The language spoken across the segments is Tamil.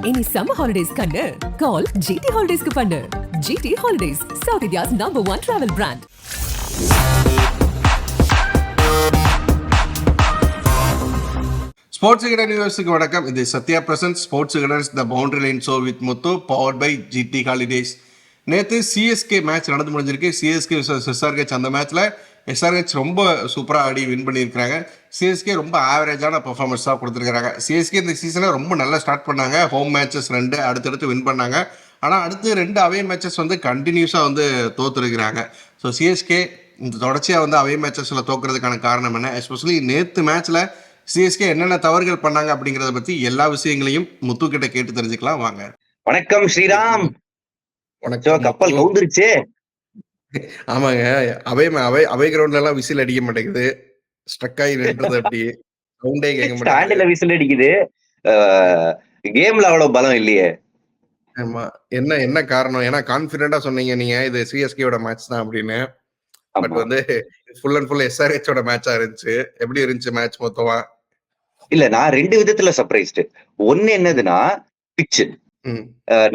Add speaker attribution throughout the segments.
Speaker 1: இனி சம்மர் ஹாலிடேஸ் கண்ணு கால் ஜிடி ஹாலிடேஸ்க்கு பண்ணு. GT holidays, south India's #1 travel brand.
Speaker 2: Sports Vikatan யூனிவர்ஸுக்கு வணக்கம். இது Sathya present sports Vikatan's the boundary line show with Muthu, powered by GT holidays. நேற்று சிஎஸ்கே மேட்ச் நடந்து முடிஞ்சிருக்கு. CSK SRH. அந்த மேட்ச்ல எஸ்ஆர்ஹெச் ரொம்ப சூப்பராக ஆடி வின் பண்ணியிருக்கிறாங்க. சிஎஸ்கே ரொம்ப ஆவரேஜான பர்ஃபார்மன்ஸாக கொடுத்துருக்காங்க. சிஎஸ்கே இந்த சீசனை ரொம்ப நல்லா ஸ்டார்ட் பண்ணாங்க. ஹோம் மேட்சஸ் 2 அடுத்தடுத்து வின் பண்ணாங்க. ஆனால் அடுத்து 2 அவே மேட்சஸ் கண்டினியூஸாக தோத்துருக்கிறாங்க. ஸோ சிஎஸ்கே இந்த தொடர்ச்சியாக அவே மேட்சஸில் தோக்குறதுக்கான காரணம் என்ன, எஸ்பெஷலி நேற்று மேட்ச்சில் சிஎஸ்கே என்னென்ன தவறுகள் பண்ணாங்க அப்படிங்கறத பத்தி எல்லா விஷயங்களையும் முத்து கிட்ட கேட்டு தெரிஞ்சுக்கலாம். வாங்க.
Speaker 3: வணக்கம் ஸ்ரீராம்.
Speaker 2: வணக்கம்.
Speaker 3: கப்பல் கவுந்துருச்சு.
Speaker 2: ஆமாங்க, அவை கிரவுண்ட்ல எல்லாம் விசில் அடிக்க மாட்டேங்குது. ஸ்ட்ரக் ஆகி நின்றது. அப்படி சவுண்டே கேட்க மாட்டேங்குது.
Speaker 3: ஸ்டாண்ட்ல விசில் அடிக்குது. கேம்ல அவ்வளவு பலம் இல்லையே.
Speaker 2: ஆமா, என்ன காரணம்? ஏன்னா கான்பிடென்ட்டா சொன்னீங்க நீங்க இது சிஎஸ்கேவோட மேட்ச் தான் அப்படின்னு. பட் ஃபுல் அண்ட் ஃபுல் எஸ்ஆர்ஹெச்சோட மேட்சா இருந்துச்சு. எப்படி இருந்துச்சு மேட்ச் மொத்தமா?
Speaker 3: இல்ல, நான் 2 விதத்துல சர்ப்ரைஸ்டு. ஒன்னு என்னதுன்னா பிச்சு.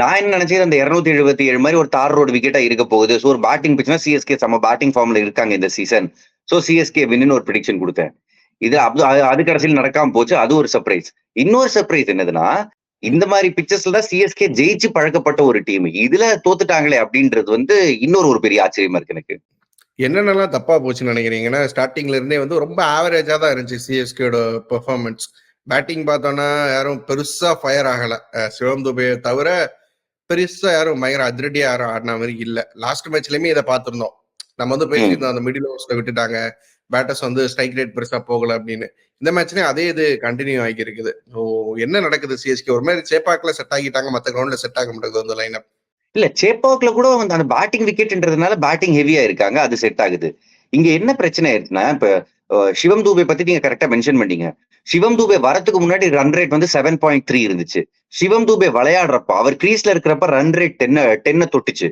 Speaker 3: நான் என்ன நினைச்சேன், அந்த 277 மாதிரி ஒரு தார் ரோடு விக்கெட்டா இருக்க போகுது. ஸோ ஒரு பேட்டிங் பிச்னா சிஎஸ்கே செம்ம பேட்டிங் ஃபார்ம்ல இருக்காங்க இந்த சீசன். ஸோ சிஎஸ்கே வின்னு ஒரு ப்ரெடிக்ஷன் கொடுத்தேன். இது அது கடைசியில் நடக்காம போச்சு. அது ஒரு சர்ப்ரைஸ். இன்னொரு சர்ப்ரைஸ் என்னதுன்னா, இந்த மாதிரி பிக்சர்ஸ்ல தான் சிஎஸ்கே ஜெயிச்சு பழக்கப்பட்ட ஒரு டீம் இதுல தோத்துட்டாங்களே அப்படின்றது இன்னொரு ஒரு பெரிய ஆச்சரியமா இருக்கு எனக்கு.
Speaker 2: என்னென்னலாம் தப்பா போச்சுன்னு நினைக்கிறீங்கன்னா, ஸ்டார்டிங்ல இருந்தே ரொம்ப ஆவரேஜா தான் இருந்துச்சு சிஎஸ்கேயோட பெர்ஃபார்மன்ஸ். பேட்டிங் பார்த்தோன்னா யாரும் பெருசா ஃபயர் ஆகல. சிவம் துபே தவிர பெருசா யாரும் பயங்கர அதிரடியா யாரும் ஆடின மாதிரி இல்ல. லாஸ்ட் மேட்ச்லயுமே இதை பார்த்திருந்தோம். நம்ம பேசியிருந்தோம், அந்த மிடில் ஓவர்ஸ்ல விட்டுட்டாங்க, பேட்டர்ஸ் ஸ்ட்ரைக் ரேட் பெருசா போகல அப்படின்னு. இந்த மேட்ச்லயும் அதே இது கண்டினியூ ஆகி இருக்குது. என்ன நடக்குது? சிஎஸ்கே ஒரு மாதிரி சேப்பாக்ல செட் ஆகிட்டாங்க, மற்ற கிரவுண்ட்ல செட் ஆக மாட்டேங்குது அந்த லைன் அப்.
Speaker 3: இல்ல, சேப்பாக்ல கூட அந்த பேட்டிங் விக்கெட்ன்றதுனால பேட்டிங் ஹெவியா இருக்காங்க, அது செட் ஆகுது. இங்க என்ன பிரச்சனை ஆயிருக்குன்னா, இப்ப சிவம் தூபே பத்தி நீங்க கரெக்டா மென்ஷன் பண்ணீங்க. சிவம் தூபே வரதுக்கு முன்னாடி ரன் ரேட் 7.3 இருந்துச்சு. சிவம் தூபே விளையாடுறப்ப, அவர் கிரீஸ்ல இருக்கிறப்ப ரன் ரேட் 10 தொட்டுச்சு.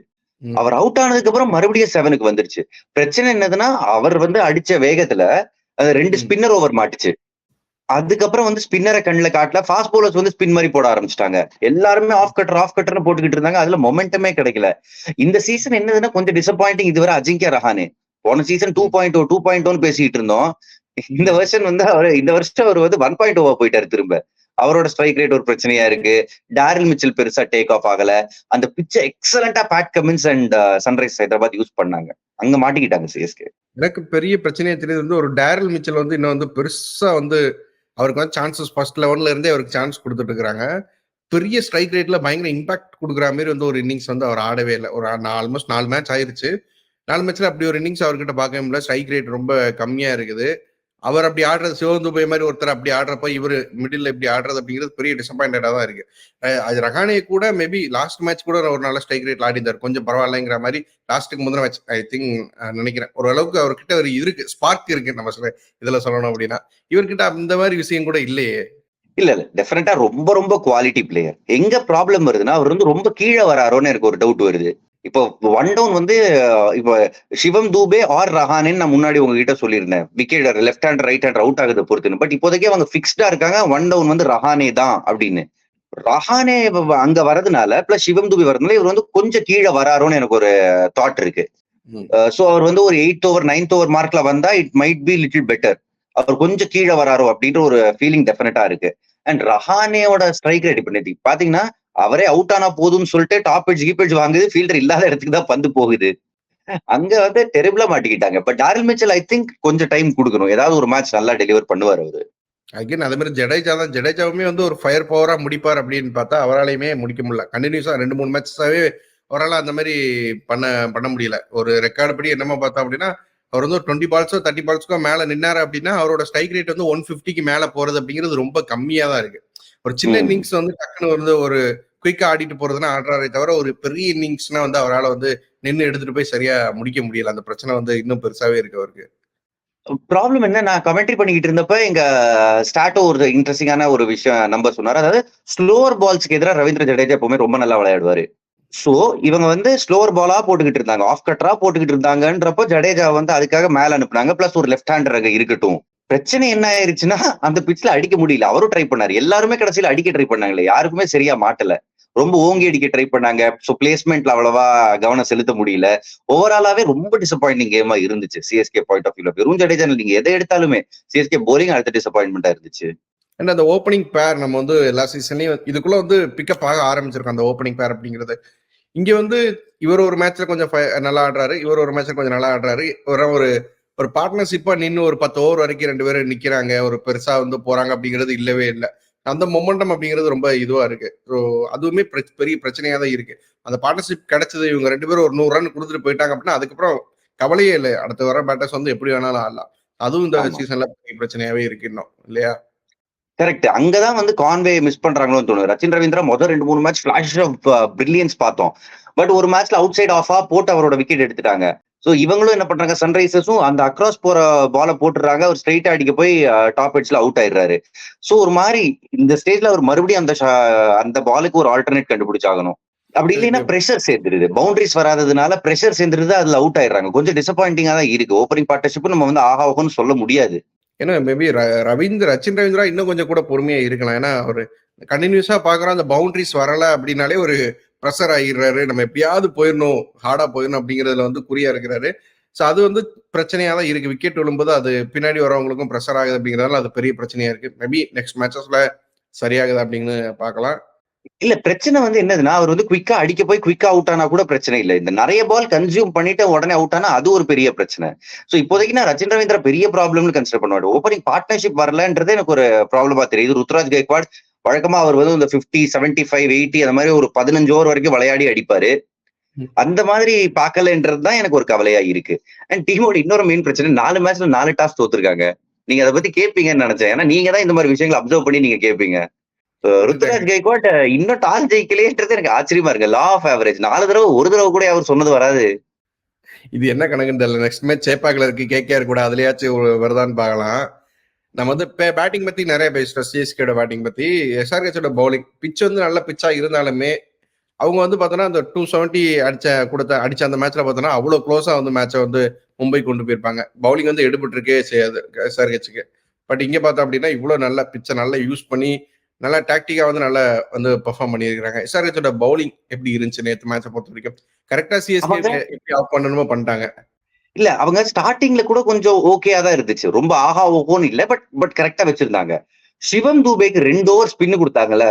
Speaker 3: அவர் அவுட் ஆனதுக்கு அப்புறம் மறுபடியும் 7க்கு வந்துருச்சு. பிரச்சனை என்னதுன்னா, அவர் அடிச்ச வேகத்துல 2 ஸ்பின்னர் ஓவர் மாட்டுச்சு. அதுக்கப்புறம் ஸ்பின்னரை கண்ணுல காட்டல. ஃபாஸ்ட் பவுலர்ஸ் ஸ்பின் மாதிரி போட ஆரம்பிச்சிட்டாங்க. எல்லாருமே ஆஃப் கட்டர்னு போட்டுக்கிட்டு இருந்தாங்க. அதுல மொமெண்டமே கிடைக்கல. இந்த சீசன் என்னதுன்னா கொஞ்சம் டிசப்பாயிண்டிங். இதுவரை அஜிங்கியா ரஹானே. போன சீசன் 2.0 பேசிட்டு இருந்தோம். இந்த வருஷம் இந்த வருஷம் அவர் 1.0 போயிட்டாரு திரும்ப. அவரோட ஸ்ட்ரைக் ரேட் ஒரு பிரச்சனையா இருக்கு. டாரில் மிச்சல் பெருசா டேக் ஆஃப் ஆகல. அந்த பிச்சை எக்ஸலண்டா Pat Cummins and Sunrise Hyderabad use பண்ணாங்க. அங்க மாட்டிக்கிட்டாங்க சிஎஸ்கே.
Speaker 2: எனக்கு பெரிய பிரச்சனையா தெரியுது ஒரு டாரில் மிச்சல் இன்னும் பெருசா அவருக்கு சான்சஸ் ஃபர்ஸ்ட் லெவல்ல இருந்தே அவருக்கு சான்ஸ் கொடுத்துட்டு இருக்காங்க. பெரிய ஸ்ட்ரைக் ரேட்ல பயங்கர இம்பாக்ட் கொடுக்குற மாதிரி ஒரு இன்னிங்ஸ் அவர் ஆடவே இல்லை. ஒரு ஆல்மோஸ்ட் 4 மேட்ச் ஆயிருச்சு. 4 மேட்ச்ல அப்படி ஒரு இன்னிங்ஸ் அவர்கிட்ட பார்க்க முடியல. ஸ்ட்ரைக் ரேட் ரொம்ப கம்மியா இருக்குது. அவர் அப்படி ஆடுறது, சிவம் துபே மாதிரி ஒருத்தர் அப்படி ஆடுறப்ப இவர் மிடில் இப்படி ஆடுறது அப்படிங்கிறது பெரிய டிசப்பாயிண்டடா தான் இருக்கு. அது ரஹானே கூட மேபி லாஸ்ட் மேட்ச் கூட ஒரு நல்ல ஸ்ட்ரைக் ரேட்ல ஆடிந்தார், கொஞ்சம் பரவாயில்லைங்கிற மாதிரி. லாஸ்ட்டுக்கு முந்தின மேட்ச் ஐ திங்க் நினைக்கிறேன் ஓரளவுக்கு அவர்கிட்ட ஒரு இருக்கு, ஸ்பார்க் இருக்கு. நம்ம இதுல சொல்லணும் அப்படின்னா இவர்கிட்ட அந்த மாதிரி விஷயம் கூட இல்லையே.
Speaker 3: இல்ல டெஃபினட்டா ரொம்ப ரொம்ப குவாலிட்டி பிளேயர். எங்க ப்ராப்ளம் வருதுன்னா, அவர் ரொம்ப கீழே வராரோன்னு எனக்கு ஒரு டவுட் வருது. இப்போ 1 டவுன் இப்போ சிவம் தூபே ஆர் ரஹானேன்னு நான் முன்னாடி உங்ககிட்ட சொல்லியிருந்தேன். Wicket left hand right hand out ஆகுது பொறுத்துன்னு. பட் இப்போதைக்கு அவங்க பிக்ஸ்டா இருக்காங்க 1 டவுன் ரஹானே தான் அப்படின்னு. ரஹானே அங்க வரதுனால பிளஸ் சிவம் தூபே வரதுனால இவர் கொஞ்சம் கீழே வராரோன்னு எனக்கு ஒரு தாட் இருக்கு. சோ அவர் ஒரு 8th ஓவர் 9th ஓவர் மார்க்ல வந்தா it might be little better. அவர் கொஞ்சம் கீழே வராரோ அப்படின்ற ஒரு ஃபீலிங் டெஃபினட்டா இருக்கு. அண்ட் ரஹானேயோட ஸ்ட்ரைக் ரேட் இப்ப நேற்று பாத்தீங்கன்னா, அவரே அவுட் ஆனா போதும்னு சொல்லிட்டு டாப் எட்ஜ் கீப் எட்ஜ் வாங்குது. ஃபீல்டர் இல்லாத இடத்துக்கு தான் பந்து போகுது. அங்க டெரிபிளா மாட்டிக்கிட்டாங்க. பட் டாரில் மிச்சல் ஐ திங்க் கொஞ்சம் டைம் கொடுக்கணும். ஏதாவது ஒரு மேட்ச் நல்லா டெலிவர் பண்ணுவார் அவரு.
Speaker 2: அகைன் அதே மாதிரி ஜடேஜாவுமே ஒரு ஃபயர் பவரா முடிப்பார் அப்படின்னு பார்த்தா அவராலையுமே முடிக்க முடியல. கண்டினியூஸா 2-3 மேட்சாவே அவரால் அந்த மாதிரி பண்ண முடியல. ஒரு ரெக்கார்டு படி என்னமா பார்த்தா அப்படின்னா, அவர் 20 பால்ஸோ 30 பால்ஸ்க்கோ மேல நின்னாரு அப்படின்னா அவரோட ஸ்ட்ரைக் ரேட் 150க்கு மேல போறது அப்படிங்கிறது ரொம்ப கம்மியா தான் இருக்கு. ஒரு சின்ன இன்னிங்ஸ் டக்குன்னு ஒரு குயிக்கா ஆடிட்டு போறதுன்னா ஆடுறாரே தவிர, ஒரு பெரிய இன்னிங்ஸ்னா அவரால் நின்று எடுத்துட்டு போய் சரியா முடிக்க முடியல. அந்த பிரச்சனை இன்னும் பெருசாவே இருக்கு அவருக்கு.
Speaker 3: ப்ராப்ளம் என்ன, நான் கமெண்ட்ரி பண்ணிக்கிட்டு இருந்தப்ப எங்க ஸ்டார்டோ ஒரு இன்ட்ரெஸ்டிங்கான ஒரு விஷயம் நம்பர் சொன்னாரு. அதாவது ஸ்லோவர் பால்ஸ்க்கு எதிராக ரவீந்திர ஜடேஜா எப்பவுமே ரொம்ப நல்லா விளையாடுவாரு. சோ இவங்க ஸ்லோவர் பாலா போட்டுக்கிட்டு இருந்தாங்க, ஆஃப் கட்டரா போட்டுக்கிட்டு இருந்தாங்கன்றப்போ ஜடேஜா அதுக்காக மேல அனுப்புனாங்க. பிளஸ் ஒரு லெஃப்ட் ஹேண்டர் இருக்கட்டும் பிரச்சனை என்ன ஆயிருச்சுன்னா அந்த பிட்ச்ல அடிக்க முடியல. அவரும் ட்ரை பண்ணாரு, எல்லாருமே கடைசியில அடிக்க ட்ரை பண்ணாங்களே, யாருக்குமே சரியா மாட்டல. ரொம்ப ஓங்கி அடிக்க ட்ரை பண்ணாங்க. சோ பிளேஸ்மெண்ட்ல அவ்வளவா கவனம் செலுத்த முடியல. ஓவராலாவே ரொம்ப டிசப்பாயிண்டிங் கேமா இருந்துச்சு சிஎஸ்கே பாயிண்ட் ஆஃப் வியூல. வெறும் ஜடேஜா நீங்க எதை எடுத்தாலுமே சிஎஸ்கே போலிங் அடுத்த டிசப்பாயின்மெண்டா இருந்துச்சு.
Speaker 2: அண்ட் அந்த ஓப்பனிங் பேர் நம்ம வந்து எல்லா சீசன்லயும் இதுக்குள்ள வந்து பிக்கப் ஆக ஆரம்பிச்சிருக்கோம் அந்த ஓப்பனிங் பேர் அப்படிங்கிறது. இங்க வந்து இவர் ஒரு மேட்ச்ல கொஞ்சம் நல்லா ஆடுறாரு, இவர் ஒரு மேட்ச்ல கொஞ்சம் நல்லா ஆடுறாரு. ஒரு ஒரு பார்ட்னர்ஷிப்பா நின்று ஒரு 10 ஓவர் வரைக்கும் 2 பேரும் நிக்கிறாங்க, ஒரு பெருசா வந்து போறாங்க அப்படிங்கிறது இல்லவே இல்லை. அந்த மொமெண்டம் அப்படிங்கிறது ரொம்ப இதுவா இருக்கு. ஸோ அதுவுமே பெரிய பிரச்சனையா தான் இருக்கு. அந்த பார்ட்னர்ஷிப் கிடைச்சது, இவங்க 2 பேரும் ஒரு 100 ரன் கொடுத்துட்டு போயிட்டாங்க அப்படின்னா அதுக்கப்புறம் கவலையே இல்லை. அடுத்த வர பேட்டர்ஸ் வந்து எப்படி வேணாலும் ஆடலாம். அதுவும் இந்த சீசன்ல பெரிய பிரச்சனையாவே இருக்கு இன்னும் இல்லையா?
Speaker 3: கரெக்ட். அங்கதான் வந்து கான்வே மிஸ் பண்றாங்களோன்னு தோணுது. ரச்சின் ரவீந்திரா முதல் 2-3 மேட்ச் ஃபிளாஷ் ஆஃப் பிரில்லியன்ஸ் பார்த்தோம். பட் ஒரு மேட்ச்ல அவுட் சைட் ஆஃபா போட்டு அவரோட விக்கெட் எடுத்துட்டாங்க. சோ இவங்களும் என்ன பண்றாங்க, சன்ரைசர்ஸும் அந்த அக்ராஸ் போற பால போட்டுறாங்க, அவர் ஸ்ட்ரெயிட்டா அடிக்க போய் டாப் ஹெட்ஸ்ல அவுட் ஆயிடுறாரு. சோ ஒரு மாதிரி இந்த ஸ்டேஜ்ல அவர் மறுபடியும் அந்த பாலுக்கு ஒரு ஆல்டர்னேட் கண்டுபிடிச்சாகணும். அப்படி இல்லைன்னா பிரஷர் சேர்ந்துருது, பவுண்டரிஸ் வராததுனால பிரஷர் சேர்ந்துருது, அதுல அவுட் ஆயிடுறாங்க. கொஞ்சம் டிசப்பாயிண்டிங்கா தான் இருக்கு. ஓப்பனிங் பார்ட்னர்ஷிப் நம்ம வந்து ஆகாவுன்னு சொல்ல முடியாது.
Speaker 2: ஏன்னா மேபி ரச்சின் ரவீந்திரா இன்னும் கொஞ்சம் கூட பொறுமையா இருக்கலாம். ஏன்னா அவரு கண்டினியூஸா பாக்குறோம், அந்த பவுண்டரிஸ் வரல அப்படின்னாலே ஒரு ப்ரெஷர் ஆகிடுறாரு, நம்ம எப்படியாவது போயிடணும், ஹார்டா போயிடணும் அப்படிங்கிறதுல வந்து குறியா இருக்கிறாரு. ஸோ அது வந்து பிரச்சனையா தான் இருக்கு. விக்கெட் விழும்போது அது பின்னாடி வரவங்களுக்கும் ப்ரெஷர் ஆகுது அப்படிங்கிறதால அது பெரிய பிரச்சனையா இருக்கு. மேபி நெக்ஸ்ட் மேட்சஸ்ல சரியாகுது அப்படின்னு பார்க்கலாம்.
Speaker 3: இல்ல பிரச்சனை வந்து என்னதுன்னா, அவர் வந்து குயிக்கா அடிக்க போய் குயிக்கா அவுட் ஆனா கூட பிரச்சனை இல்லை. இந்த நிறைய பால் கன்சியூம் பண்ணிட்டு உடனே அவுட் ஆனா அது ஒரு பெரிய பிரச்சனை. சோ இப்போதைக்கு நான் ரச்சின் ரவீந்திரா பெரிய ப்ராப்ளம்னு கன்சிடர் பண்ணுவாரு. ஓப்பனிங் பார்ட்னர்ஷிப் வரலன்றது எனக்கு ஒரு ப்ராப்ளமா தெரியுது. ருத்ராஜ் கைக்வாட் வழக்கமா அவர் வந்து இந்த 50, 75, 80 அந்த மாதிரி ஒரு 15 ஓவர் வரைக்கும் விளையாடி அடிப்பாரு. அந்த மாதிரி பாக்கலன்றதுதான் எனக்கு ஒரு கவலையா இருக்கு. அண்ட் டீமோட இன்னொரு மெயின் பிரச்சனை, 4 மேட்ச்ல 4 டாஸ் தோத்துருக்காங்க. நீங்க அதை பத்தி கேட்பீங்கன்னு நினைச்சேன். ஏன்னா நீங்க தான் இந்த மாதிரி விஷயங்களை அப்சர்வ் பண்ணி நீங்க கேட்பீங்க. ருத்துராஜ் கைக்வாட் இன்னும் டாஸ் ஜெயிக்கலேன்றது எனக்கு ஆச்சரியமா இருக்கு. லா ஆஃப் ஆவரேஜ் 4 தடவை ஒரு தடவை கூட அவர் சொன்னது வராது.
Speaker 2: இது என்ன கணக்குன்னு தெரியல. நெக்ஸ்ட் மேட்ச் சேப்பாக்ல இருக்கு, கேகேஆர் கூட, அதுலயாச்சும் வருதான்னு பார்க்கலாம். நம்ம வந்து பேட்டிங் பத்தி நிறைய பேசுறோம், சிஎஸ்கேட பேட்டிங் பத்தி. எஸ்ஆர்ஹெச்சோட பவுலிங் பிச் வந்து நல்ல பிச்சா இருந்தாலுமே அவங்க வந்து பார்த்தோன்னா அந்த 270 அடிச்ச அந்த மேட்ச்ல பார்த்தோன்னா அவ்வளோ க்ளோஸா வந்து மேட்சை வந்து மும்பை கொண்டு போயிருப்பாங்க. பவுலிங் வந்து எடுபட்டுருக்கே செய்யாது எஸ்ஆர்ஹெச்சுக்கு. பட் இங்க பார்த்தோம் அப்படின்னா இவ்வளோ நல்ல பிச்சை நல்லா யூஸ் பண்ணி நல்லா டாக்டிக்கா வந்து நல்லா வந்து பெர்ஃபார்ம் பண்ணியிருக்காங்க. எஸ்ஆர்ஹெச்சோட பவுலிங் எப்படி இருந்துச்சு நேற்று மேட்சை பொறுத்த வரைக்கும்? கரெக்டா சிஎஸ்கே எப்படி ஆஃப் பண்ணணுமோ பண்ணிட்டாங்க.
Speaker 3: இல்ல அவங்க ஸ்டார்டிங்ல கூட கொஞ்சம் ஓகேயா தான் இருந்துச்சு, ரொம்ப ஆஹா ஓகோன்னு இல்ல, பட் கரெக்டா வச்சிருந்தாங்க. சிவம் தூபேக்கு 2 ஓவர் ஸ்பின் கொடுத்தாங்கல்ல,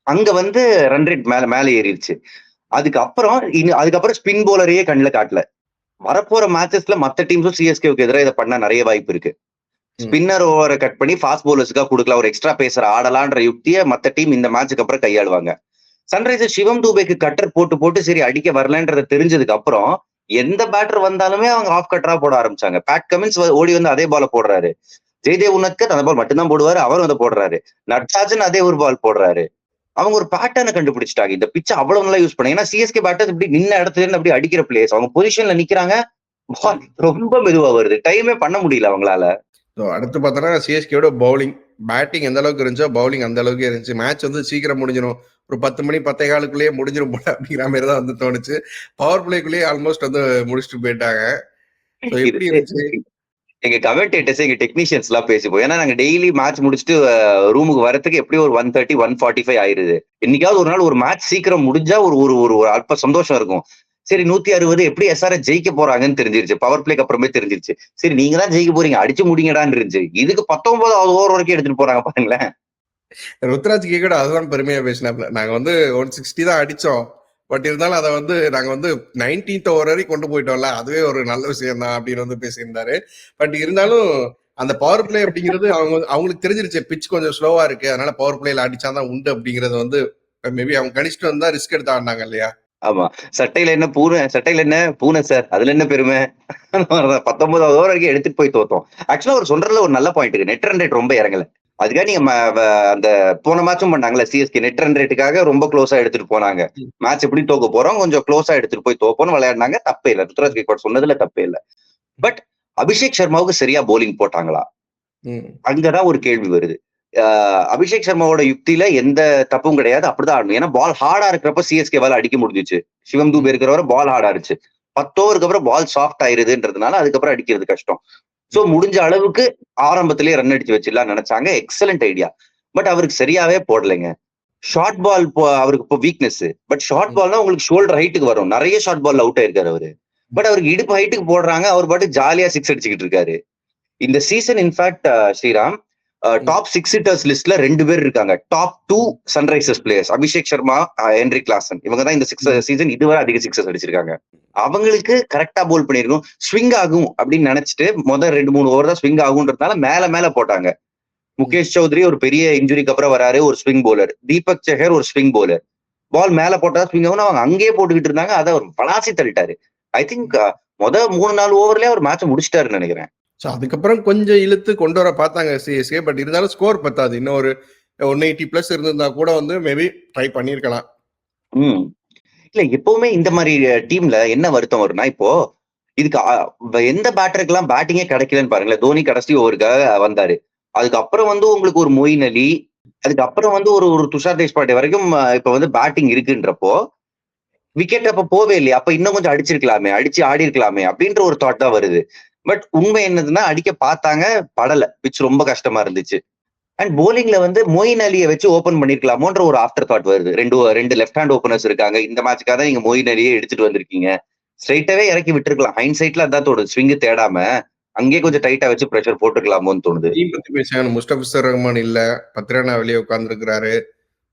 Speaker 3: அங்க வந்து ரன் ரேட் மேல ஏறிடுச்சு. அதுக்கப்புறம் ஸ்பின் போலரையே கண்ணில் காட்டல. வரப்போற மேட்சஸ்ல மத்த டீம்ஸும் சிஎஸ்கேவுக்கு எதிராக இதை பண்ண நிறைய வாய்ப்பு இருக்கு. ஸ்பின்னர் ஓவரை கட் பண்ணி ஃபாஸ்ட் பவுலர்ஸ்க்காக கொடுக்கலாம், ஒரு எக்ஸ்ட்ரா பேசர் ஆடலான்ற யுக்தியை மத்த டீம் இந்த மேட்சுக்கு அப்புறம் கையாளுவாங்க. சன்ரைசர்ஸ் சிவம் தூபேக்கு கட்டர் போட்டு சரி அடிக்க வரலன்றத தெரிஞ்சதுக்கு அப்புறம் எந்த பேட்டர் வந்தாலுமே அவங்க ஆஃப் கட்டரா போட ஆரம்பிச்சாங்க. பேட் கமின்ஸ் ஓடி வந்து அதே பால போடுறாரு, ஜெய்தேவ் உன்னத்கர் அந்த பால் மட்டும்தான் போடுவாரு, அவரும் அதை போடுறாரு, நட்ராஜன் அதே ஒரு பால் போடுறாரு. அவங்க ஒரு பேட்டர்னை கண்டுபிடிச்சிட்டாங்க. இந்த பிச்சை அவ்வளவு நல்லா யூஸ் பண்ணாங்க. ஏன்னா சிஎஸ்கே பேட்டர்ஸ் இப்படி நின்ன இடத்துல இருந்து அப்படி அடிக்கிற பிளேஸ், அவங்க பொசிஷன்ல நிக்கிறாங்க, பால் ரொம்ப மெதுவா வருது, டைமே பண்ண முடியல அவங்களால.
Speaker 2: அடுத்து பார்த்தோன்னா சிஎஸ்கேயோட பவுலிங், பேட்டிங் எந்த அளவுக்கு இருந்துச்சோ பவுலிங் அந்த அளவுக்கு இருந்துச்சு. மேட்ச் வந்து சீக்கிரம் முடிஞ்சிடும், ஒரு 10 மணி 10:15 முடிஞ்சிடும் போல அப்படிங்கிற மாதிரி தான் வந்து தோணுச்சு. பவர் பிளேக்குள்ளேயே ஆல்மோஸ்ட் வந்து முடிச்சுட்டு போயிட்டாங்க. எப்படி இருந்துச்சு?
Speaker 3: எங்க கமெண்டேட்டர்ஸ் எங்க டெக்னீஷியன்ஸ் எல்லாம் பேசிப்போம். ஏன்னா நாங்க டெய்லி மேட்ச் முடிச்சுட்டு ரூமுக்கு வரதுக்கு எப்படியும் ஒரு 1:30, 1:45 ஆயிருது. என்னைக்காவது ஒரு நாள் ஒரு மேட்ச் சீக்கிரம் முடிஞ்சா ஒரு அல்ப சந்தோஷம் இருக்கும். சரி 160 எப்படி எஸ்ஆர்எச் ஜெயிக்க போறாங்கன்னு தெரிஞ்சிருச்சு, பவர் பிளேக்கு அப்புறமே தெரிஞ்சிருச்சு. சரி நீங்க தான் ஜெயிக்க போறீங்க, அடிச்சு முடிங்கடான்னு இருந்துச்சு. இதுக்கு 19வது ஓவர் வரைக்கும் எடுத்துட்டு போறாங்க பாருங்களேன்.
Speaker 2: ருத்ராஜ் கேக்கோட அதுதான் பெருமையா பேசினாப்ல. நாங்க வந்து 160 தான் அடிச்சோம், பட் இருந்தாலும் அதை வந்து நாங்க வந்து 19th ஓவர் வரைக்கும் கொண்டு போயிட்டோம்ல, அதுவே ஒரு நல்ல விஷயம் தான் அப்படின்னு வந்து பேசியிருந்தாரு. பட் இருந்தாலும் அந்த பவர் பிளே அப்படிங்கிறது அவங்களுக்கு தெரிஞ்சிருச்சு, பிச் கொஞ்சம் ஸ்லோவா இருக்கு, அதனால பவர் பிளேல அடிச்சாதான் உண்டு அப்படிங்கறது வந்து மேபி அவங்க கணிச்சிட்டு வந்தா ரிஸ்க் எடுத்து ஆடினாங்க இல்லையா?
Speaker 3: ஆமா, சட்டையில என்ன பூனை சார், அதுல என்ன பெருமை. 19வது ஓவர் வரைக்கும் எடுத்துட்டு போய் தோத்தோம். ஆக்சுவலா ஒரு சொல்றதுல ஒரு நல்ல பாயிண்ட் இருக்கு, நெட் ரன் ரேட் ரொம்ப இறங்கல. அதுக்காக நீங்க அந்த போன மேட்சும் பண்ணாங்கல்ல சிஎஸ்கே, நெட் ரன் ரேட்டுக்காக ரொம்ப க்ளோஸா எடுத்துட்டு போனாங்க. மேட்ச் எப்படி தோக்க போறோம், கொஞ்சம் க்ளோஸா எடுத்துட்டு போய் தோப்போன்னு விளையாடினாங்க. தப்பே இல்லை, ருத்ராஜ் கைக்வாட் சொன்னதுல தப்பே இல்லை. பட் அபிஷேக் சர்மாவுக்கு சரியா போலிங் போட்டாங்களா, அங்கதான் ஒரு கேள்வி வருது. அபிஷேக் சர்மாவோட யுக்தியில எந்த தப்பும் கிடையாது, அப்படிதான் ஆடணும். ஏன்னா பால் ஹார்டா இருக்கிறப்ப சிஎஸ்கேவால அடிக்க முடிஞ்சிச்சு. சிவம் தூபே இருக்கிறவரை பால் ஹார்டா இருந்துச்சு. 10 ஓவருக்கு அப்புறம் பால் சாஃப்ட் ஆயிருதுன்றதுனால அதுக்கப்புறம் அடிக்கிறது கஷ்டம். சோ முடிஞ்ச அளவுக்கு ஆரம்பத்திலேயே ரன் அடிச்சு வச்சிடலாம் நினைச்சாங்க. Excellent idea. பட் அவருக்கு சரியாவே போடலைங்க. ஷார்ட் பால் அவருக்கு இப்போ வீக்னஸ். பட் ஷார்ட் பால்னா உங்களுக்கு ஷோல்டர் ஹைட்டுக்கு வரும். நிறைய ஷார்ட் பால்ல அவுட் ஆயிருக்காரு அவரு. பட் அவருக்கு இடுப்பு ஹைட்டுக்கு போடுறாங்க. அவர் பாட்டு ஜாலியா சிக்ஸ் அடிச்சுக்கிட்டு இருக்காரு. இந்த season in fact Sriram top 6 hitters லிஸ்ட்ல 2 பேர் இருக்காங்க. Top 2 Sunrisers players Abhishek Sharma, Heinrich Klaasen. இவங்க தான் இந்த சீசன் இதுவரை அதிக சிக்ஸஸ் அடிச்சிருக்காங்க. அவங்களுக்கு கரெக்டா போல் பண்ணிருக்கும். ஸ்விங் ஆகும் அப்படின்னு நினைச்சிட்டு முதல் 2-3 ஓவர் தான் ஸ்விங் ஆகுன்றதுனால மேல போட்டாங்க. முகேஷ் சௌத்ரி ஒரு பெரிய இன்ஜுரிக்கு அப்புறம் வராரு, ஒரு ஸ்விங் போலர். தீபக் சஹர் ஒரு ஸ்விங் போலர். பால் மேல போட்டா ஸ்விங் ஆகும், அவங்க அங்கேயே போட்டுக்கிட்டு இருந்தாங்க. அதை அவர் பலாசி தள்ளிட்டாரு. ஐ திங்க் முதல் 3-4 ஓவர்லயே அவர் மேட்ச் முடிச்சிட்டாருன்னு நினைக்கிறேன்.
Speaker 2: ஸோ அதுக்கப்புறம் கொஞ்சம் இழுத்து கொண்டு வர பார்த்தாங்க சிஎஸ்கே. பட் இருந்தாலும் ஸ்கோர் பத்தாது. இன்னும் ஒரு 180+ இருந்திருந்தா கூட வந்து மேபி ட்ரை பண்ணிருக்கலாம்.
Speaker 3: இல்ல எப்பவுமே இந்த மாதிரி டீம்ல என்ன வருத்தம் வரும்னா, இப்போ இதுக்கு எந்த பேட்டருக்கெல்லாம் பேட்டிங்கே கிடைக்கலன்னு பாருங்களேன். தோனி கடைசி ஓவருக்காக வந்தாரு. அதுக்கப்புறம் வந்து உங்களுக்கு ஒரு மொயின் அலி, அதுக்கப்புறம் வந்து ஒரு துஷார் தேஷ்பாண்டே வரைக்கும் இப்ப வந்து பேட்டிங் இருக்குன்றப்போ விக்கெட் அப்ப போவே இல்லையா, அப்ப இன்னும் கொஞ்சம் அடிச்சிருக்கலாமே, அடிச்சு ஆடி இருக்கலாமே அப்படின்ற ஒரு தாட் தான் வருது. பட் உண்மை என்னதுன்னா அடிக்க பார்த்தாங்க, படல. பிச் ரொம்ப கஷ்டமா இருந்துச்சு. அண்ட் போலிங்ல வந்து மொயின் அலியை வச்சு ஓபன் பண்ணிருக்கலாமோன்ற ஒரு ஆஃப்டர் தாட் வருது. ரெண்டு லெஃப்ட் ஹேண்ட் ஓபனர்ஸ் இருக்காங்க. இந்த மேட்சுக்காக தான் நீங்க மொயின் அலியை எடுத்துட்டு வந்திருக்கீங்க. ஸ்ட்ரைட்டாவே இறக்கி விட்டுருக்கலாம். ஹைண்ட் சைட்ல அதான் தோணுது. ஸ்விங்கு தேடாம அங்கேயே கொஞ்சம் டைட்டா வச்சு பிரஷர் போட்டுக்கலாமோன்னு தோணுது.
Speaker 2: முஸ்தபிசர் ரஹ்மான் இல்ல, பத்ரானா வெளியே உட்கார்ந்துருக்கிறாரு.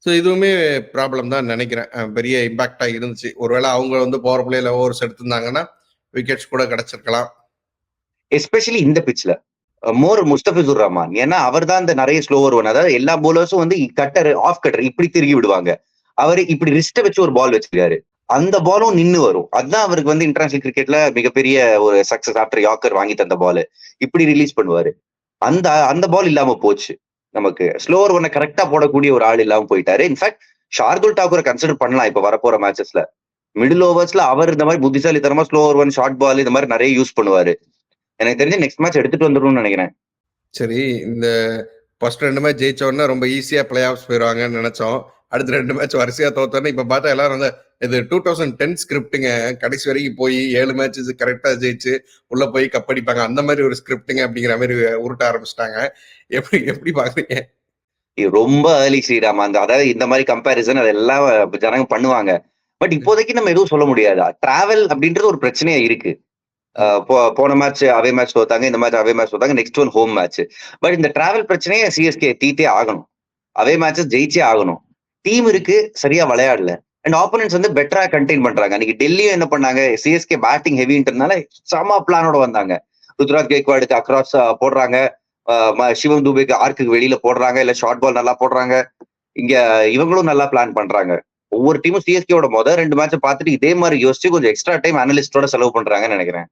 Speaker 2: ஸோ இதுவுமே ப்ராப்ளம் தான் நினைக்கிறேன். பெரிய இம்பாக்டா இருந்துச்சு. ஒருவேளை அவங்க வந்து பவர் பிளேல ஓவர்ஸ் எடுத்திருந்தாங்கன்னா விக்கெட்ஸ் கூட கிடைச்சிருக்கலாம்.
Speaker 3: எஸ்பெஷலி இந்த பிச்ல மோர் முஸ்தபிசுர் ரஹ்மான். ஏன்னா அவர் தான் இந்த நிறைய ஸ்லோவர் ஒன். அதாவது எல்லா போலர்ஸும் வந்து கட்டர் ஆஃப் கட்டர் இப்படி திருகி விடுவாங்க. அவரு இப்படி ரிஸ்ட வச்சு ஒரு பால் வச்சிருக்காரு. அந்த பாலும் நின்று வரும். அதுதான் அவருக்கு வந்து இன்டர்நேஷனல் கிரிக்கெட்ல மிகப்பெரிய ஒரு சக்சஸ். ஆஃப்டர் யாக்கர் வாங்கி தந்த பால் இப்படி ரிலீஸ் பண்ணுவாரு. அந்த பால் இல்லாம போச்சு. நமக்கு ஸ்லோவர் ஒன்ன கரெக்டா போடக்கூடிய ஒரு ஆள் இல்லாம போயிட்டாரு. இன்ஃபேக்ட் ஷார்துல் டாக்கூரை கன்சிடர் பண்ணலாம் இப்ப வரப்போற மேட்சஸ்ல. மிடில் ஓவர்ஸ்ல அவர் இந்த மாதிரி புத்திசாலித்தனமா ஸ்லோவர் ஒன், ஷார்ட் பால் இந்த மாதிரி நிறைய யூஸ் பண்ணுவாரு. எனக்கு தெரிஞ்சு நெக்ஸ்ட் மேட்ச் எடுத்துட்டு வந்துரும்னு நினைக்கிறேன்.
Speaker 2: சரி, இந்த ஃபர்ஸ்ட் 2 மேட்ச் ஜெயிச்சோன்னா ரொம்ப ஈஸியா பிளே ஆஃப்ஸ் போயிடுவாங்கன்னு நினைச்சோம். அடுத்த 2 மேட்ச் வரிசையா தோத்தோன்னு இப்ப பார்த்தா எல்லாரும் வந்து இது 2010 ஸ்கிரிப்டுங்க. கடைசி வரைக்கும் போய் 7 மேட்சஸ் கரெக்டா ஜெயிச்சு உள்ள போய் கப்படிப்பாங்க, அந்த மாதிரி ஒரு ஸ்கிரிப்டுங்க அப்படிங்கிற மாதிரி உருட்ட ஆரம்பிச்சிட்டாங்க. எப்படி பாக்குறீங்க?
Speaker 3: ரொம்ப ஏர்லி ஸ்ரீராம். அதாவது இந்த மாதிரி கம்பேரிசன் அதெல்லாம் ஜனங்க பண்ணுவாங்க. பட் இப்போதைக்கு நம்ம எதுவும் சொல்ல முடியாது. டிராவல் அப்படின்றது ஒரு பிரச்சனையா இருக்கு. போன மேட்ச் அவே மேட்ச் தோத்தாங்க, இந்த மேட்ச் அவே மேட்ச் தோத்தாங்க, next one home match. But இந்த டிராவல் பிரச்சனையே சிஎஸ்கே தீத்தே ஆகணும். அவே மேட்சஸ் ஜெயிச்சே ஆகணும். டீம் இருக்கு, சரியா விளையாடல. அண்ட் ஆப்போனன்ட்ஸ் வந்து பெட்டரா கண்டெயின் பண்றாங்க. அன்னைக்கு டெல்லியும் என்ன பண்ணாங்க, சிஎஸ்கே பேட்டிங் ஹெவின்றதுனால சம பிளானோட வந்தாங்க. ருத்ராஜ் கெய்க்வாடுக்கு அக்ராஸ் போடுறாங்க, சிவம் தூபேக்கு ஆர்க்குக்கு வெளியில போடுறாங்க, இல்ல ஷார்ட் பால் நல்லா போடுறாங்க. இங்க இவங்களும் நல்லா பிளான் பண்றாங்க. ஒவ்வொரு டீமும் சிஎஸ்கேவோட முதல் 2 மேட்சை பார்த்துட்டு இதே மாதிரி யோசிச்சு கொஞ்சம் எக்ஸ்ட்ரா டைம் அனலிஸ்டோட செலவு பண்றாங்கன்னு நினைக்கிறேன்.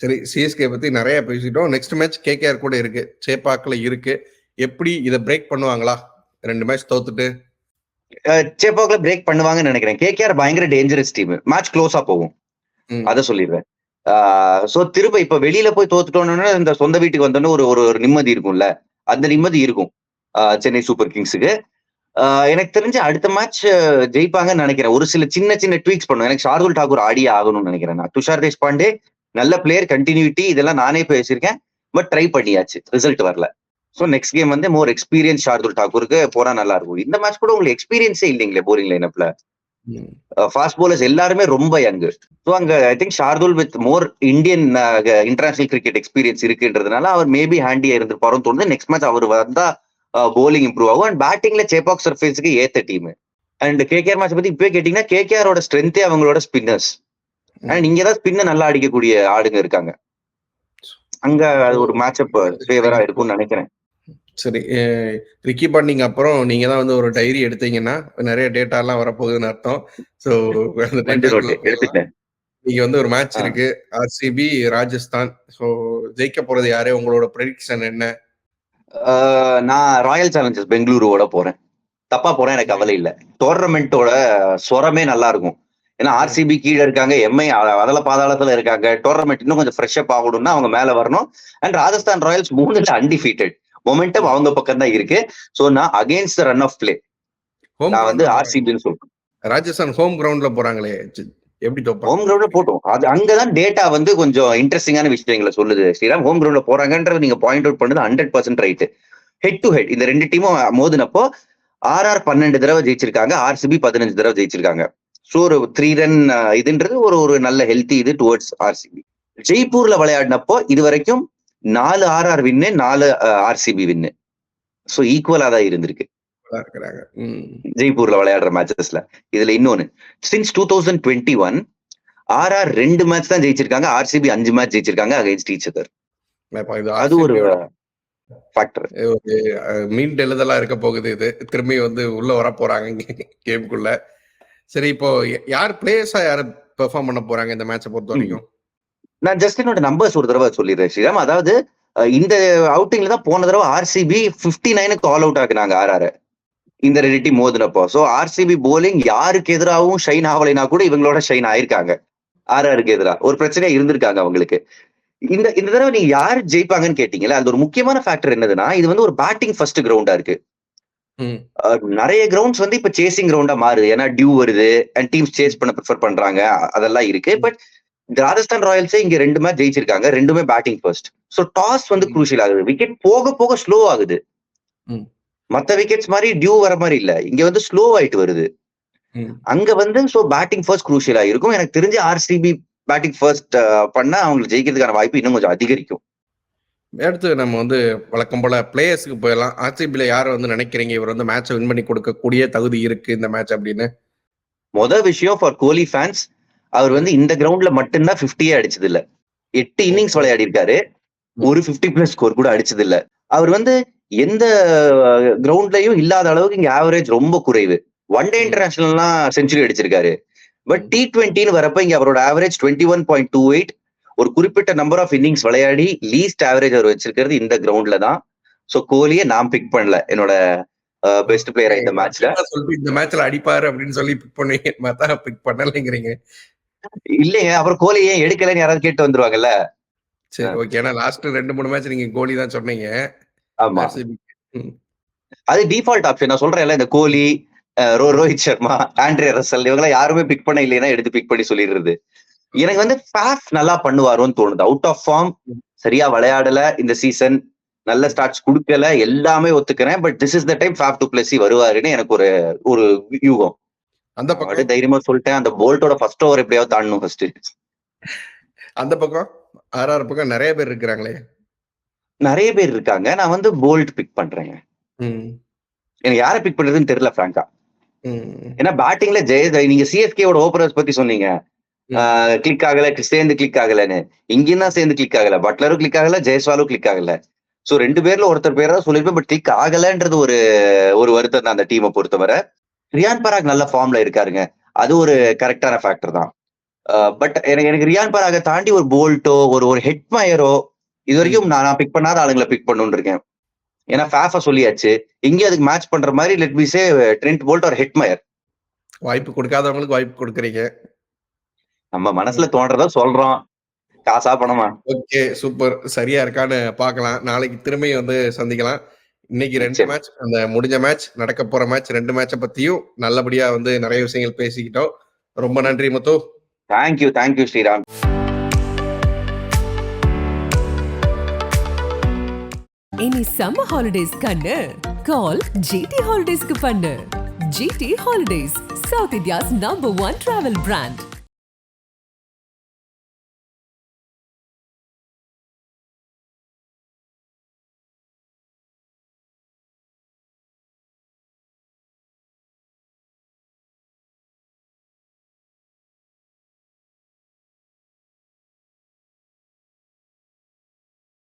Speaker 2: சரி, சிஎஸ்கே பத்தி நிறைய பேசிட்டோம். நெக்ஸ்ட் மேட்ச் கேகேஆர் கூட இருக்கு, சேப்பாக்ல இருக்கு. எப்படி இதை பிரேக் பண்ணுவாங்களா? 2 மேட்ச் தோத்துட்டு
Speaker 3: சேப்பாக்ல பிரேக் பண்ணுவாங்கன்னு நினைக்கிறேன். கேகேஆர் பயங்கர டேஞ்சரஸ் டீம். மேட்ச் க்ளோஸா போகும், அதை சொல்லிடுவேன். சோ திரும்ப இப்ப வெளியில போய் தோத்துட்டோம்னா இந்த சொந்த வீட்டுக்கு வந்தோன்னு ஒரு நிம்மதி இருக்கும்ல, அந்த நிம்மதி இருக்கும் சென்னை சூப்பர் கிங்ஸுக்கு. எனக்கு தெரிஞ்சு அடுத்த மேட்ச் ஜெயிப்பாங்கன்னு நினைக்கிறேன். ஒரு சில சின்ன ட்வீக்ஸ் பண்ணுவேன். எனக்கு ஷார்துல் டாக்கூர் ஆடியே ஆகணும்னு நினைக்கிறேன். நான் துஷார் தேஷ்பாண்டே நல்ல பிளேயர், கண்டினியூட்டி இதெல்லாம் நானே பேசியிருக்கேன். பட் ட்ரை பண்ணியாச்சு, ரிசல்ட் வரல. ஸோ நெக்ஸ்ட் கேம் வந்து மோர் எக்ஸ்பீரியன்ஸ் ஷார்துல் டாக்கூருக்கு போனா நல்லா இருக்கும். இந்த மேட்ச் கூட உங்களுக்கு எக்ஸ்பீரியன்ஸே இல்லைங்களே போலிங் லைனப்ல. ஃபாஸ்ட் போலர்ஸ் எல்லாருமே ரொம்ப யங்கு. ஸோ அங்க I think Shardul with more Indian international cricket experience இருக்குன்றதுனால அவர் மேபி ஹேண்டியா இருந்திருப்பாருன்னு தோணுது. நெக்ஸ்ட் மேட்ச் அவர் வந்தா போலிங் இம்ப்ரூவ் ஆகும். அண்ட் பேட்டிங்ல சேப்பாக் சர்ஃபேஸுக்கு ஏத்த டீம். அண்ட் கேகேஆர் மேட்ச் பத்தி இப்பவே கேட்டீங்கன்னா கேகேஆரோட ஸ்ட்ரென்த்தே அவங்களோட ஸ்பின்னர்ஸ். அண்ட் இங்கதான் ஸ்பின்ன நல்லா அடிக்கக்கூடிய ஆடுங்க இருக்காங்க. அங்க அது ஒரு மேட்ச் அப் ஃபேவரா இருக்கும்னு நினைக்கிறேன்.
Speaker 2: சரி, ரிக்கி பாண்டிங் அப்புறம் நீங்க தான் வந்து ஒரு டைரி எடுத்தீங்கன்னா நிறைய டேட்டா எல்லாம் வரப்போகுதுன்னு அர்த்தம். ஸோ நீங்க வந்து ஒரு மேட்ச் இருக்கு, ஆர்சிபி ராஜஸ்தான். ஸோ ஜெயிக்க போறது யாரு? உங்களோட ப்ரெடிக்ஷன் என்ன?
Speaker 3: நான் ராயல் சேலஞ்சர்ஸ் பெங்களூருவோட போறேன். தப்பா போறேன், எனக்கு கவலை இல்லை. டோர்னமெண்டோட ஸ்வரமே நல்லா இருக்கும். ஏன்னா ஆர்சிபி கீழே இருக்காங்க, எம்ஐ அதல பாதாளத்துல இருக்காங்க. டோர்னமெண்ட் இன்னும் கொஞ்சம் ஃப்ரெஷ் அப் ஆகணும்னா அவங்க மேல வரணும். And Rajasthan Royals 3 undefeated, momentum அவங்க பக்கம் தான் இருக்கு. சோ நான் against the run of play நான் வந்து ஆர்சிபின்னு சொல்றேன்.
Speaker 2: ராஜஸ்தான் ஹோம் கிரவுண்ட்ல போறாங்களே, எப்படி தோப்பாங்க?
Speaker 3: ஹோம் கிரவுண்ட்ல போட்டோம். அது அங்கதான் டேட்டா வந்து கொஞ்சம் இன்ட்ரெஸ்டிங்கான விஷயங்களை சொல்லுது ஸ்ரீராம். ஹோம் கிரவுண்ட்ல போறாங்கன்றது நீங்க பாயிண்ட் அவுட் பண்ணது 100% ரைட். ஹெட் டு ஹெட் இந்த ரெண்டு டீமும் மோதினப்போ ஆர்ஆர் 12 தடவை ஜெயிச்சிருக்காங்க, ஆர்சிபி 15 தடவை ஜெயிச்சிருக்காங்க. ஸோ ஒரு 3 ரன் இதுன்றது ஒரு நல்ல ஹெல்த்தி இது டுவர்ட்ஸ் ஆர்சிபி. ஜெய்ப்பூர்ல விளையாடினப்போ இது வரைக்கும் 4 ஆர்ஆர் வின்னு, 4 ஆர்சிபி வின்னு. ஸோ ஈக்குவலா தான் இருந்திருக்கு ஜெய்ப்பூர்ல விளையாடுற மேட்சஸ்ல. இதுல இன்னொன்னு, சின்ஸ் 2021 ஆர்ஆர் 2 மேட்ச் தான் ஜெயிச்சிருக்காங்க, ஆர்சிபி 5 மேட்ச் ஜெயிச்சிருக்காங்க அகைன்ஸ்ட் ஈச் அதர். அது ஒரு ஃபேக்டர்.
Speaker 2: மீண்டு எழுதலா இருக்க போகுது. இது திரும்பி வந்து உள்ள வர போறாங்க கேமுக்குள்ள. சரி, இப்போ யார் பிளேயர்ஸா யாரு பெர்ஃபார்ம் பண்ண போறாங்க இந்த மேட்சை பொறுத்த வரைக்கும்?
Speaker 3: நான் ஜஸ்ட் என்னோட நம்பர்ஸ் ஒரு தடவை சொல்லிடுறேன் ஸ்ரீராம். அதாவது இந்த அவுட்டிங்ல தான் போன தடவை ஆர்சிபி 59க்கு ஆல் அவுட் ஆக்குனாங்க ஆர்ஆர் இந்த ரெண்டு டீம் மோதினப்போ. ஸோ ஆர்சிபி போலிங் யாருக்கு எதிராகவும் ஷைன் ஆகலைனா கூட இவங்களோட ஷைன் ஆயிருக்காங்க. ஆர்ஆருக்கு எதிராக ஒரு பிரச்சனையா இருந்திருக்காங்க அவங்களுக்கு. இந்த தடவை நீங்க யாரு ஜெயிப்பாங்கன்னு கேட்டீங்களா, அது ஒரு முக்கியமான ஃபேக்டர் என்னதுன்னா, இது வந்து ஒரு பேட்டிங் ஃபர்ஸ்ட் கிரவுண்டா இருக்கு. நிறைய கிரவுண்ட்ஸ் வந்து இப்ப சேசிங் கிரவுண்டா மாறுது, ஏன்னா டியூ வருது அண்ட் டீம்ஸ் சேஸ் பண்ண ப்ரிஃபர் பண்றாங்க, அதெல்லாம் இருக்கு. பட் ராஜஸ்தான் ராயல்ஸே இங்க 2 மேட்ச் ஜெயிச்சிருக்காங்க, ரெண்டுமே பேட்டிங் ஃபர்ஸ்ட். ஸோ டாஸ் வந்து குரூஷியல் ஆகுது, விக்கெட் போக போக ஸ்லோ ஆகுது. மத்த விக்கெட்ஸ் மாதிரி டியூ வர மாதிரி இல்ல, இங்க வந்து ஸ்லோ ஆயிட்டு வருது. அங்க வந்து ஸோ பேட்டிங் ஃபர்ஸ்ட் குரூஷியலா இருக்கும். எனக்கு தெரிஞ்ச ஆர்சிபி பேட்டிங் ஃபர்ஸ்ட் பண்ணா அவங்களுக்கு ஜெயிக்கிறதுக்கான வாய்ப்பு இன்னும் கொஞ்சம் அதிகரிக்கும்.
Speaker 2: அடுத்து நம்ம வந்து வழக்கம் போல பிளேயர்ஸ்க்கு போயிடலாம். ஆர்சிபில யார் வந்து நினைக்கிறீங்க இவர் வந்து மேட்சை வின் பண்ணி கொடுக்கக்கூடிய தகுதி இருக்கு இந்த மேட்ச் அப்படின்னு?
Speaker 3: முதல் விஷயம் ஃபார் கோலி ஃபேன்ஸ், அவர் வந்து இந்த கிரவுண்ட்ல மட்டும்தான் 50 அடிச்சது இல்ல, 8 இன்னிங்ஸ் விளையாடி இருக்காரு, ஒரு 50+ ஸ்கோர் கூட அடிச்சது இல்ல. அவர் வந்து எந்த கிரவுண்ட்லயும் இல்லாத அளவுக்கு இங்க ஆவரேஜ் ரொம்ப குறைவு. ஒன் டே இன்டர்நேஷனல்லாம் செஞ்சுரி அடிச்சிருக்காரு. பட் T20ன்னு வரப்ப இங்க அவரோட ஆவரேஜ் 21.28. ஒரு குறிப்பிட்ட நம்பர் ஆஃப் இன்னிங்ஸ் விளையாடி லீஸ்ட் ஆவரேஜ் அவர் வச்சிருக்கிறது இந்த கிரவுண்ட்ல தான். ஸோ கோலியை நான் பிக் பண்ணல என்னோட பெஸ்ட் பிளேயரா இந்த மேட்ச்ல.
Speaker 2: இந்த மேட்ச்ல அடிப்பாரு அப்படின்னு சொல்லி பிக் பண்ணி பிக் பண்ணலைங்கிறீங்க?
Speaker 3: இல்லைங்க, அப்புறம் கோலி ஏன் எடுக்கலன்னு யாராவது கேட்டு வந்துருவாங்கல்ல.
Speaker 2: சரி, ஓகே. ஏன்னா லாஸ்ட் 2-3 மேட்ச் நீங்க கோலி தான் சொன்னீங்க.
Speaker 3: ஆமா, அது டிஃபால்ட் ஆப்ஷன். நான் சொல்றேன்ல, இந்த கோலி, ரோஹித் சர்மா, ஆண்ட்ரே ரசல் இவங்களாம் யாருமே பிக் பண்ண இல்லைன்னா எடுத்து பிக் பண்ணி சொல்லிடுறது. எனக்கு வந்து ஃபாஃப் நல்லா பண்ணுவாரோன்னு தோணுது. அவுட் ஆஃப் ஃபார்ம், சரியா விளையாடல இந்த சீசன், நல்ல ஸ்டார்ட்ஸ் கொடுக்கல, எல்லாமே ஒத்துக்கிறேன். But this is the time Faf du Plessis வருவாருன்னு எனக்கு ஒரு யூகம். அந்த பக்கம் தைரியமா சொல்லிட்டேன், அந்த போல்ட்டோட ஃபர்ஸ்ட் ஓவர் எப்படியாவது தாண்டணும் ஃபர்ஸ்ட்.
Speaker 2: அந்த பக்கம் ஆர்ஆர் பக்கம் நிறைய பேர் இருக்கிறாங்களே.
Speaker 3: நிறைய பேர் இருக்காங்க, நான் வந்து போல்ட் பிக் பண்றேங்க. எனக்கு யாரை பிக் பண்றதுன்னு தெரியல பிராங்கா. ஏன்னா பேட்டிங்ல நீங்க சிஎஸ்கேவோட ஓபனர்ஸ் பத்தி சொன்னீங்க, கிளிக் ஆகல, சேர்ந்து கிளிக் ஆகலன்னு. இங்கேயும் தான் சேர்ந்து கிளிக் ஆகல, பட்லரும் கிளிக் ஆகல, ஜெய்ஸ்வாலும் கிளிக் ஆகல. சோ 2 பேர்ல ஒருத்தர் பேரா சொல்லிருப்பேன், பட் கிளிக் ஆகலன்றது ஒரு வருத்தம் தான் அந்த டீமை பொறுத்தவரை. ரியான் பராக் நல்ல ஃபார்ம்ல இருக்காருங்க, அது ஒரு கரெக்டான ஃபேக்டர் தான். பட் எனக்கு ரியான் பராகை தாண்டி ஒரு போல்ட்டோ ஒரு ஹெட்மயரோ இது வரைக்கும் நான் பிக் பண்ணாத ஆளுங்களை பிக் பண்ணணும்னு இருக்கேன். ஏன்னா ஃபாஃபா சொல்லியாச்சு, இங்கே அதுக்கு மேட்ச் பண்ற மாதிரி லெட் மீ சே ட்ரெண்ட் போல்ட் ஒரு ஹெட்மயர்.
Speaker 2: வாய்ப்பு கொடுக்காதவங்களுக்கு வாய்ப்பு கொடுக்குறீங்க.
Speaker 3: நம்ம மனசுல தோன்றத சொல்றோம், காசா பணமா.
Speaker 2: Okay, super. சரியா இருக்கான்னு பாக்கலாம். நாளைக்கு திரும்பி வந்து சந்திக்கலாம். இன்னைக்கு 2 மேட்ச், அந்த முடிஞ்ச மேட்ச், நடக்க போற மேட்ச், 2 மேட்சை பத்தியும் நல்லபடியா வந்து நிறைய விஷயங்கள் பேசிக்கிட்டோம். ரொம்ப நன்றி முத்து.
Speaker 3: தேங்க்யூ ஸ்ரீராம்.
Speaker 1: இனி சம்மர் ஹாலிடேஸ் கண்ணு கால் ஜிடி ஹாலிடேஸ்க்கு பண்ணு. GT holidays, south India's number 1 travel brand.